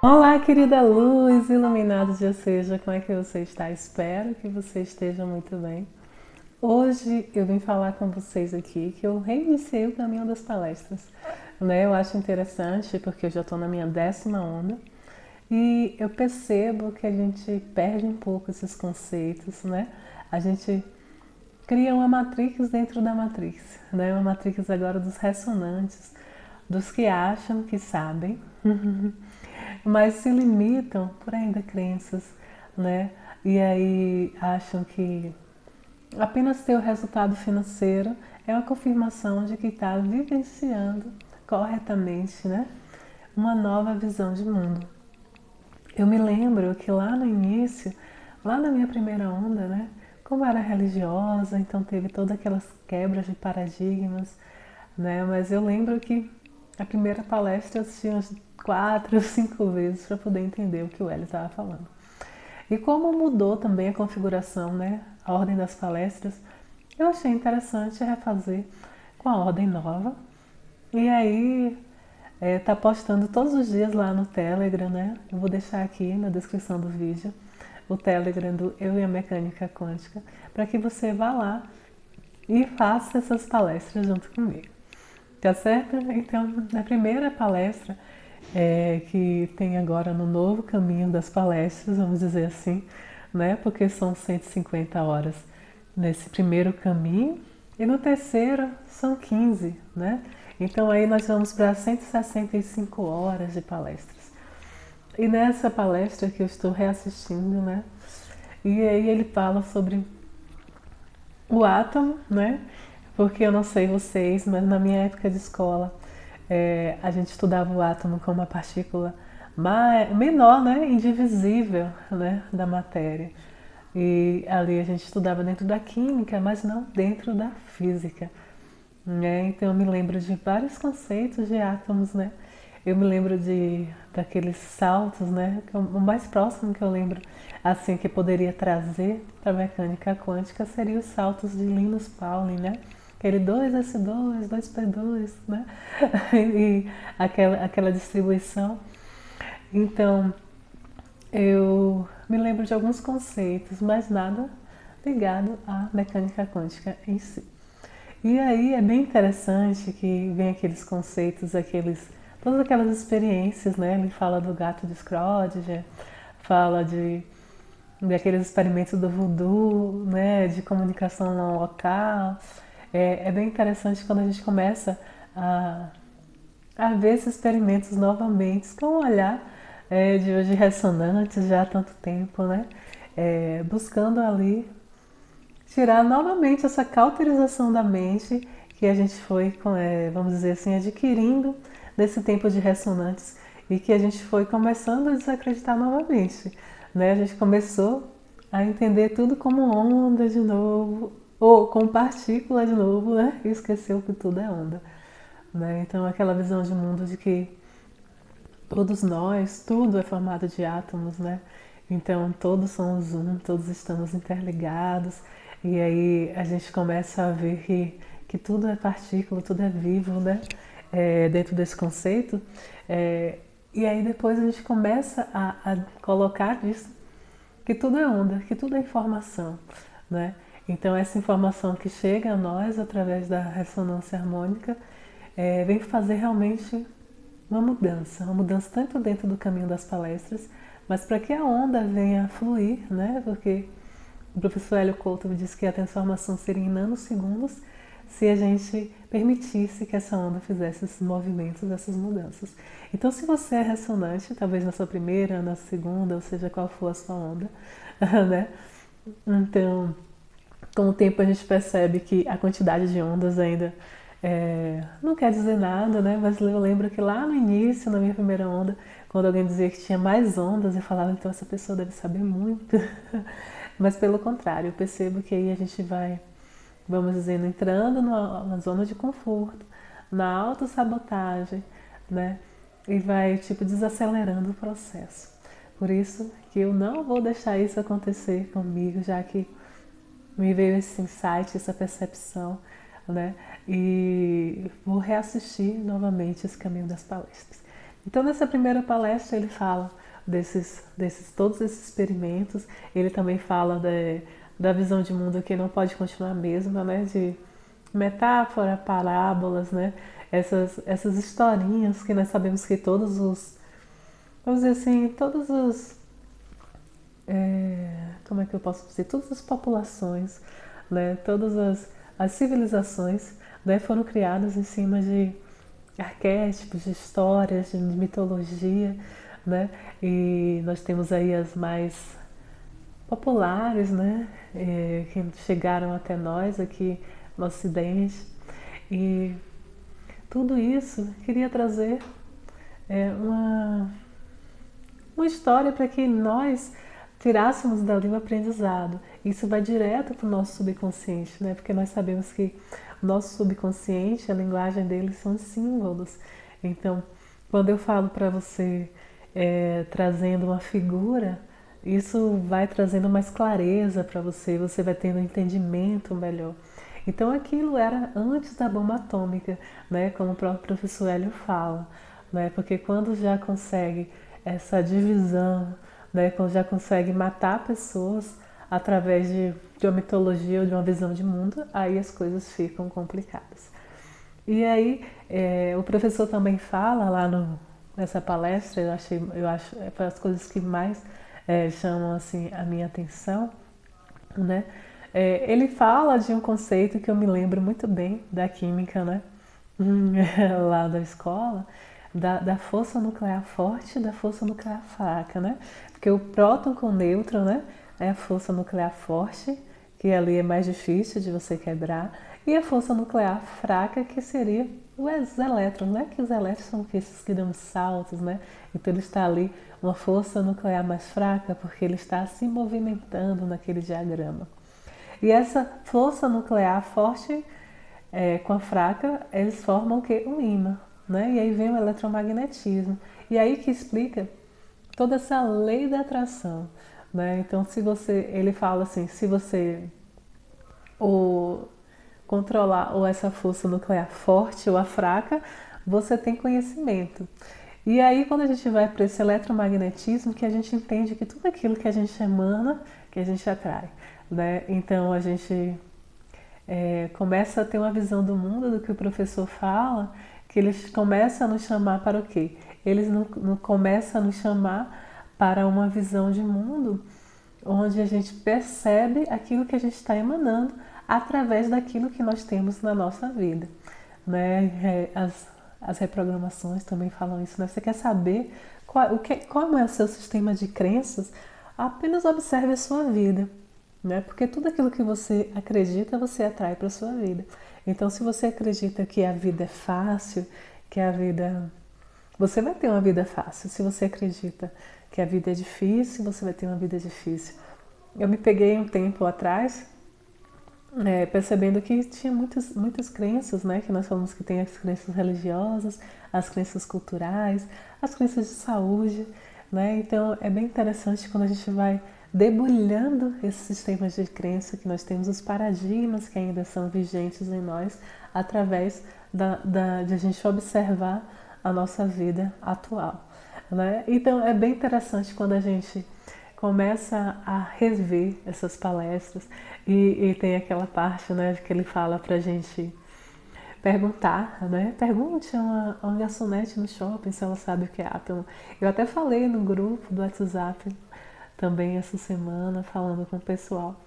Olá, querida luz, iluminado dia seja, como é que você está? Espero que você esteja muito bem. Hoje eu vim falar com vocês aqui que eu reiniciei o caminho das palestras. Né? Eu acho interessante porque eu já estou na minha 10ª onda e eu percebo que a gente perde um pouco esses conceitos, né? A gente cria uma matrix dentro da matrix, né? Uma matrix agora dos ressonantes, dos que acham que sabem, mas se limitam por ainda crenças, né? E aí acham que apenas ter o resultado financeiro é uma confirmação de que está vivenciando corretamente, né? Uma nova visão de mundo. Eu me lembro que lá no início, lá na minha primeira onda, né? Como eu era religiosa, então teve todas aquelas quebras de paradigmas, né? Mas eu lembro que a primeira palestra eu assisti umas 4 ou 5 vezes para poder entender o que o Hélio estava falando. E como mudou também a configuração, né? A ordem das palestras, eu achei interessante refazer com a ordem nova. E aí tá postando todos os dias lá no Telegram, né? Eu vou deixar aqui na descrição do vídeo o Telegram do Eu e a Mecânica Quântica, para que você vá lá e faça essas palestras junto comigo. Tá certo? Então, na primeira palestra que tem agora no novo caminho das palestras, vamos dizer assim, né? Porque são 150 horas nesse primeiro caminho e no terceiro são 15, né? Então aí nós vamos para 165 horas de palestras. E nessa palestra que eu estou reassistindo, né? E aí ele fala sobre o átomo, né? Porque eu não sei vocês, mas na minha época de escola a gente estudava o átomo como uma partícula menor, né? Indivisível, né? Da matéria. E ali a gente estudava dentro da química, mas não dentro da física. Né? Então eu me lembro de vários conceitos de átomos, né? Eu me lembro daqueles saltos, né? O mais próximo que eu lembro, assim, que poderia trazer para a mecânica quântica seria os saltos de Linus Pauling, né? Aquele 2s2, 2p2, né? E aquela distribuição. Então, eu me lembro de alguns conceitos, mas nada ligado à mecânica quântica em si. E aí é bem interessante que vem aqueles conceitos, todas aquelas experiências, né? Ele fala do gato de Schrödinger, fala daqueles experimentos do voodoo, né? De comunicação não local. É bem interessante quando a gente começa a ver esses experimentos novamente com um olhar de hoje ressonantes já há tanto tempo, né? Buscando ali tirar novamente essa cauterização da mente que a gente foi, vamos dizer assim, adquirindo nesse tempo de ressonantes e que a gente foi começando a desacreditar novamente. Né? A gente começou a entender tudo como onda de novo, ou como partícula de novo, né? E esqueceu que tudo é onda. Né? Então aquela visão de mundo de que todos nós, tudo é formado de átomos, né? Então todos somos um, todos estamos interligados e aí a gente começa a ver que tudo é partícula, tudo é vivo, né? Dentro desse conceito. E aí depois a gente começa a colocar isso, que tudo é onda, que tudo é informação, né? Então essa informação que chega a nós através da ressonância harmônica vem fazer realmente uma mudança tanto dentro do caminho das palestras, mas para que a onda venha a fluir, né? Porque o professor Hélio Couto disse que a transformação seria em nanosegundos se a gente permitisse que essa onda fizesse esses movimentos, essas mudanças. Então, se você é ressonante, talvez na sua primeira, na segunda, ou seja, qual for a sua onda, né? Então, com o tempo a gente percebe que a quantidade de ondas ainda não quer dizer nada, né? Mas eu lembro que lá no início, na minha primeira onda, quando alguém dizia que tinha mais ondas, eu falava, então essa pessoa deve saber muito. Mas pelo contrário, eu percebo que aí a gente vai, vamos dizer, entrando na zona de conforto, na autossabotagem, né? E vai, tipo, desacelerando o processo. Por isso que eu não vou deixar isso acontecer comigo, já que me veio esse insight, essa percepção, né? E vou reassistir novamente esse caminho das palestras. Então, nessa primeira palestra, ele fala todos esses experimentos. Ele também fala da visão de mundo que não pode continuar a mesma, né? De metáfora, parábolas, né? Essas historinhas que nós sabemos que vamos dizer assim, como é que eu posso dizer? Todas as populações, né? Todas as civilizações, né? Foram criadas em cima de arquétipos, de histórias, de mitologia, né? E nós temos aí as mais populares, né? Que chegaram até nós aqui no Ocidente. E tudo isso queria trazer uma história para que nós tirássemos dali um aprendizado. Isso vai direto para o nosso subconsciente, né? Porque nós sabemos que o nosso subconsciente, a linguagem dele são símbolos. Então, quando eu falo para você trazendo uma figura, isso vai trazendo mais clareza para você, você vai tendo um entendimento melhor. Então aquilo era antes da bomba atômica, né? Como o próprio professor Hélio fala, né? Porque quando já consegue essa divisão, né? Quando já consegue matar pessoas através de uma mitologia ou de uma visão de mundo, aí as coisas ficam complicadas. E aí o professor também fala lá nessa palestra, eu acho é as coisas que mais chamam assim a minha atenção, né? Ele fala de um conceito que eu me lembro muito bem da química, né? Lá da escola, da força nuclear forte e da força nuclear fraca, né? Porque o próton com o nêutron, né? É a força nuclear forte, que ali é mais difícil de você quebrar, e a força nuclear fraca, que seria os elétrons, né? Que os elétrons são esses que dão saltos, né? Então ele está ali, uma força nuclear mais fraca, porque ele está se movimentando naquele diagrama. E essa força nuclear forte com a fraca, eles formam o quê? Um ímã, né? E aí vem o eletromagnetismo. E aí que explica toda essa lei da atração, né? Então, ele fala assim, se você ou controlar ou essa força nuclear forte ou a fraca, você tem conhecimento. E aí, quando a gente vai para esse eletromagnetismo, que a gente entende que tudo aquilo que a gente emana, que a gente atrai, né? Então, a gente começa a ter uma visão do mundo, do que o professor fala, que eles começam a nos chamar para o quê? Eles não começam a nos chamar para uma visão de mundo onde a gente percebe aquilo que a gente está emanando através daquilo que nós temos na nossa vida, né? As reprogramações também falam isso, né? Você quer saber qual é o seu sistema de crenças? Apenas observe a sua vida, né? Porque tudo aquilo que você acredita, você atrai para a sua vida. Então, se você acredita que a vida é fácil, que a vida... Você vai ter uma vida fácil. Se você acredita que a vida é difícil, você vai ter uma vida difícil. Eu me peguei um tempo atrás, percebendo que tinha muitas crenças, né? Que nós falamos que tem as crenças religiosas, as crenças culturais, as crenças de saúde, né? Então é bem interessante quando a gente vai debulhando esses sistemas de crença, que nós temos os paradigmas que ainda são vigentes em nós, através de a gente observar a nossa vida atual, né? Então é bem interessante quando a gente começa a rever essas palestras e tem aquela parte, né, que ele fala pra gente perguntar, né? Pergunte a uma garçonete no shopping se ela sabe o que é átomo. Eu até falei no grupo do WhatsApp também essa semana, falando com o pessoal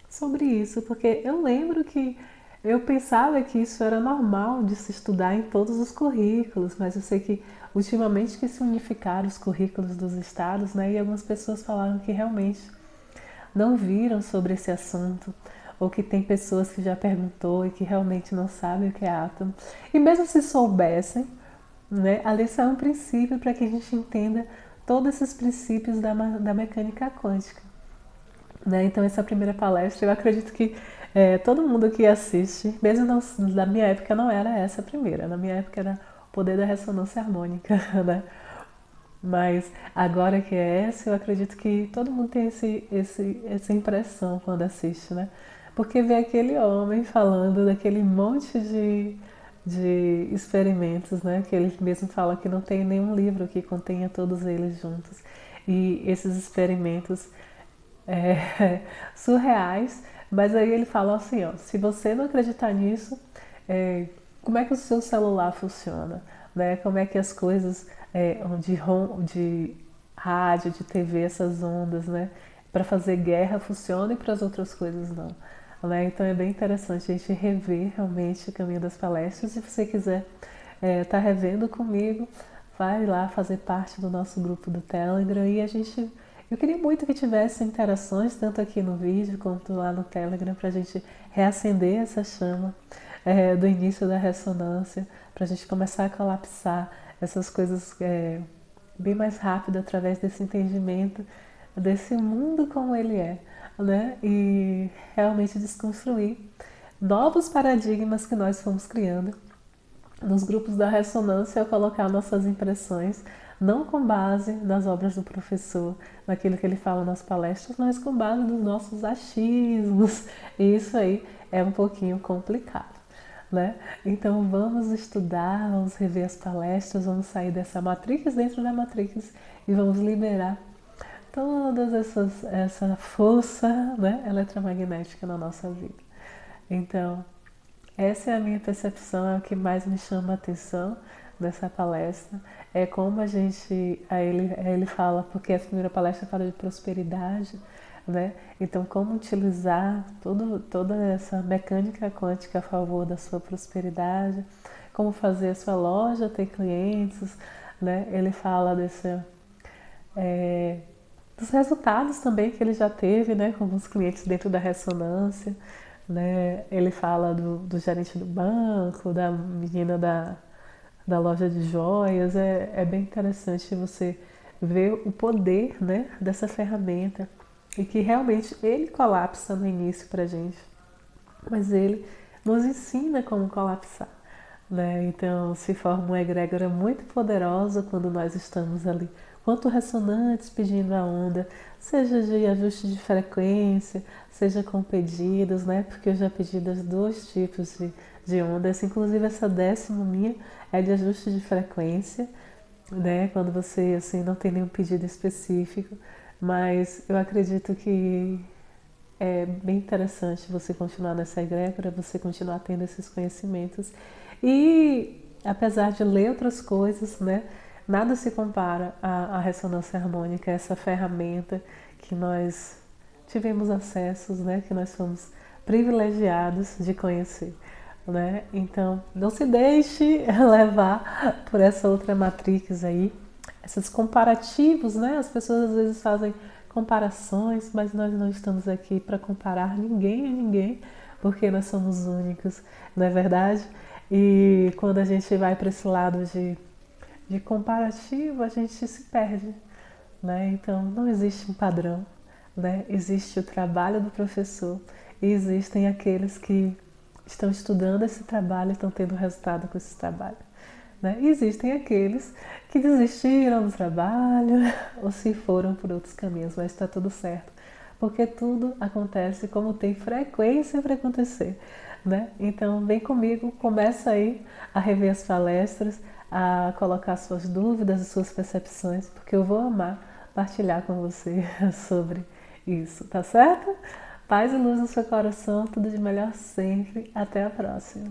sobre isso, porque eu lembro que eu pensava que isso era normal de se estudar em todos os currículos, mas eu sei que ultimamente que se unificaram os currículos dos estados, né? E algumas pessoas falaram que realmente não viram sobre esse assunto, ou que tem pessoas que já perguntou e que realmente não sabem o que é átomo. E mesmo se soubessem, né, a lição é um princípio para que a gente entenda todos esses princípios da mecânica quântica. Né? Então, essa primeira palestra, eu acredito que todo mundo que assiste, mesmo na minha época não era essa a primeira, na minha época era o poder da ressonância harmônica, né? Mas agora que é essa, eu acredito que todo mundo tem essa impressão quando assiste, né? Porque vê aquele homem falando daquele monte de experimentos, né? Que ele mesmo fala que não tem nenhum livro que contenha todos eles juntos. E esses experimentos surreais, mas aí ele fala assim, ó, se você não acreditar nisso, como é que o seu celular funciona? Né? Como é que as coisas de rádio, de TV, essas ondas, né? Para fazer guerra funcionam e para as outras coisas não. Né? Então é bem interessante a gente rever realmente o caminho das palestras. Se você quiser estar revendo comigo, vai lá fazer parte do nosso grupo do Telegram e eu queria muito que tivesse interações, tanto aqui no vídeo quanto lá no Telegram, para a gente reacender essa chama do início da ressonância, para a gente começar a colapsar essas coisas bem mais rápido através desse entendimento desse mundo como ele é, né? E realmente desconstruir novos paradigmas que nós fomos criando nos grupos da ressonância, colocar nossas impressões, não com base nas obras do professor, naquilo que ele fala nas palestras, mas com base nos nossos achismos. E isso aí é um pouquinho complicado. Né? Então vamos estudar, vamos rever as palestras, vamos sair dessa matrix dentro da matrix e vamos liberar todas essa força, né, eletromagnética na nossa vida. Então, essa é a minha percepção, é o que mais me chama a atenção dessa palestra. É como a gente, ele fala, porque a primeira palestra fala de prosperidade, né? Então, como utilizar toda essa mecânica quântica a favor da sua prosperidade, como fazer a sua loja ter clientes, né? Ele fala dos resultados também que ele já teve, né, com os clientes dentro da ressonância, né? Ele fala do gerente do banco, da menina da loja de joias. É bem interessante você ver o poder, né, dessa ferramenta e que realmente ele colapsa no início pra gente, mas ele nos ensina como colapsar. Né? Então se forma uma egrégora muito poderosa quando nós estamos ali, quanto ressonantes pedindo a onda, seja de ajuste de frequência, seja com pedidos, né? Porque eu já pedi dos dois tipos de ondas, inclusive essa 10ª minha é de ajuste de frequência, né? Quando você assim não tem nenhum pedido específico, mas eu acredito que é bem interessante você continuar nessa egrégora, você continuar tendo esses conhecimentos. E apesar de ler outras coisas, né, nada se compara à ressonância harmônica, essa ferramenta que nós tivemos acessos, né, que nós fomos privilegiados de conhecer. Né? Então, não se deixe levar por essa outra matrix aí, esses comparativos, né? As pessoas às vezes fazem comparações, mas nós não estamos aqui para comparar ninguém a ninguém, porque nós somos únicos, não é verdade? E quando a gente vai para esse lado de comparativo, a gente se perde, né? Então, não existe um padrão, né? Existe o trabalho do professor e existem aqueles que estão estudando esse trabalho e estão tendo resultado com esse trabalho. Né? E existem aqueles que desistiram do trabalho ou se foram por outros caminhos, mas está tudo certo, porque tudo acontece como tem frequência para acontecer. Né? Então vem comigo, começa aí a rever as palestras, a colocar suas dúvidas e suas percepções, porque eu vou amar partilhar com você sobre isso, tá certo? Paz e luz no seu coração, tudo de melhor sempre. Até a próxima.